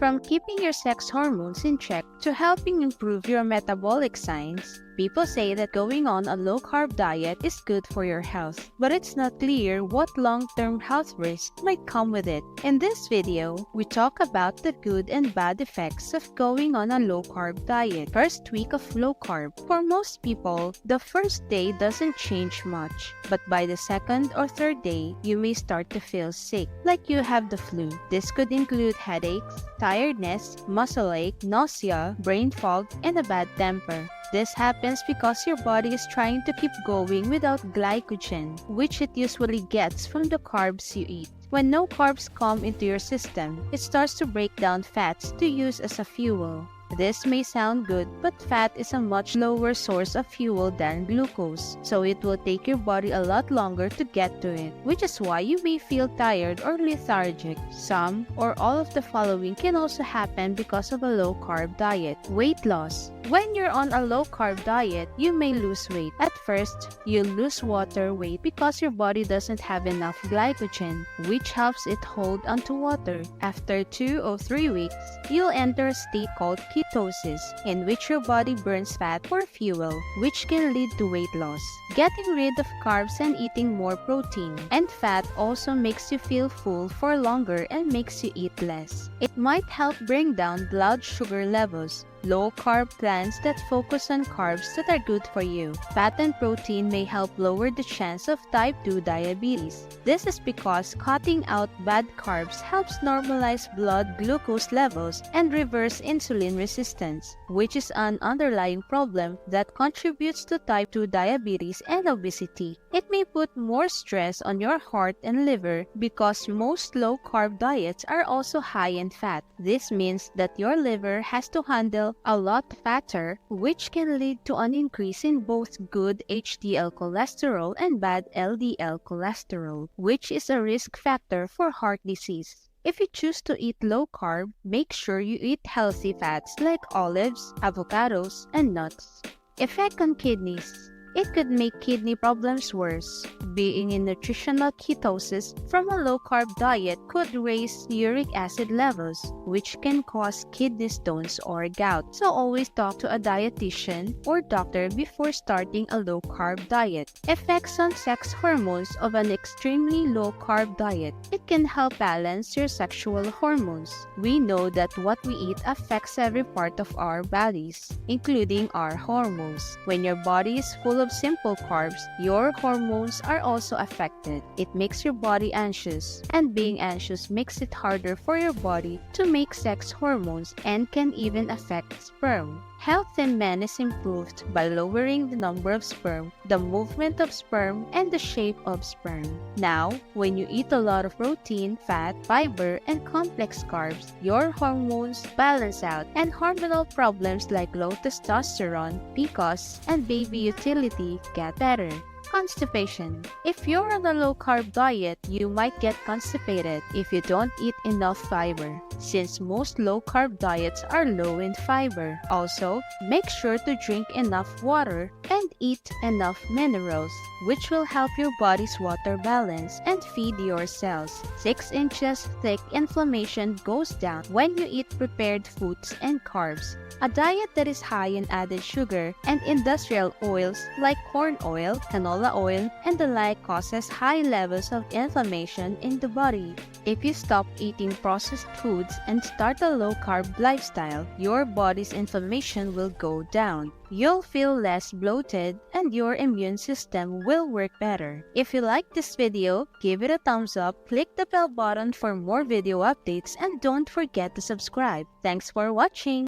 From keeping your sex hormones in check to helping improve your metabolic signs, people say that going on a low-carb diet is good for your health, but it's not clear what long-term health risks might come with it. In this video, we talk about the good and bad effects of going on a low-carb diet. First week of low-carb. For most people, the first day doesn't change much, but by the second or third day, you may start to feel sick, like you have the flu. This could include headaches, tiredness, muscle ache, nausea, brain fog, and a bad temper. This happens because your body is trying to keep going without glycogen, which it usually gets from the carbs you eat. When no carbs come into your system, it starts to break down fats to use as a fuel. This may sound good, but fat is a much lower source of fuel than glucose, so it will take your body a lot longer to get to it, which is why you may feel tired or lethargic. Some or all of the following can also happen because of a low-carb diet. Weight loss. When you're on a low-carb diet, you may lose weight. At first, you'll lose water weight because your body doesn't have enough glycogen, which helps it hold onto water. After 2 or 3 weeks, you'll enter a state called ketosis, in which your body burns fat for fuel, which can lead to weight loss. Getting rid of carbs and eating more protein and fat also makes you feel full for longer and makes you eat less. It might help bring down blood sugar levels. Low-carb plans that focus on carbs that are good for you. Fat and protein may help lower the chance of type 2 diabetes. This is because cutting out bad carbs helps normalize blood glucose levels and reverse insulin resistance, which is an underlying problem that contributes to type 2 diabetes and obesity. It may put more stress on your heart and liver because most low-carb diets are also high in fat. This means that your liver has to handle a lot fatter, which can lead to an increase in both good HDL cholesterol and bad LDL cholesterol, which is a risk factor for heart disease. If you choose to eat low-carb, make sure you eat healthy fats like olives, avocados, and nuts. Effect on kidneys. It could make kidney problems worse. Being in nutritional ketosis from a low-carb diet could raise uric acid levels, which can cause kidney stones or gout. So always talk to a dietitian or doctor before starting a low-carb diet. Effects on sex hormones of an extremely low-carb diet. It can help balance your sexual hormones. We know that what we eat affects every part of our bodies, including our hormones. When your body is full of simple carbs, your hormones are also affected. It makes your body anxious, and being anxious makes it harder for your body to make sex hormones and can even affect sperm. Health in men is improved by lowering the number of sperm, the movement of sperm, and the shape of sperm. Now, when you eat a lot of protein, fat, fiber, and complex carbs, your hormones balance out and hormonal problems like low testosterone, PCOS, and baby utility get better. Constipation. If you're on a low-carb diet, you might get constipated if you don't eat enough fiber, since most low-carb diets are low in fiber. Also, make sure to drink enough water and eat enough minerals, which will help your body's water balance and feed your cells. 6 inches thick inflammation goes down when you eat prepared foods and carbs. A diet that is high in added sugar and industrial oils like corn oil, canola oil, and the like causes high levels of inflammation in the body. If you stop eating processed foods and start a low-carb lifestyle, your body's inflammation will go down. You'll feel less bloated and your immune system will work better. If you like this video, give it a thumbs up, click the bell button for more video updates, and don't forget to subscribe. Thanks for watching!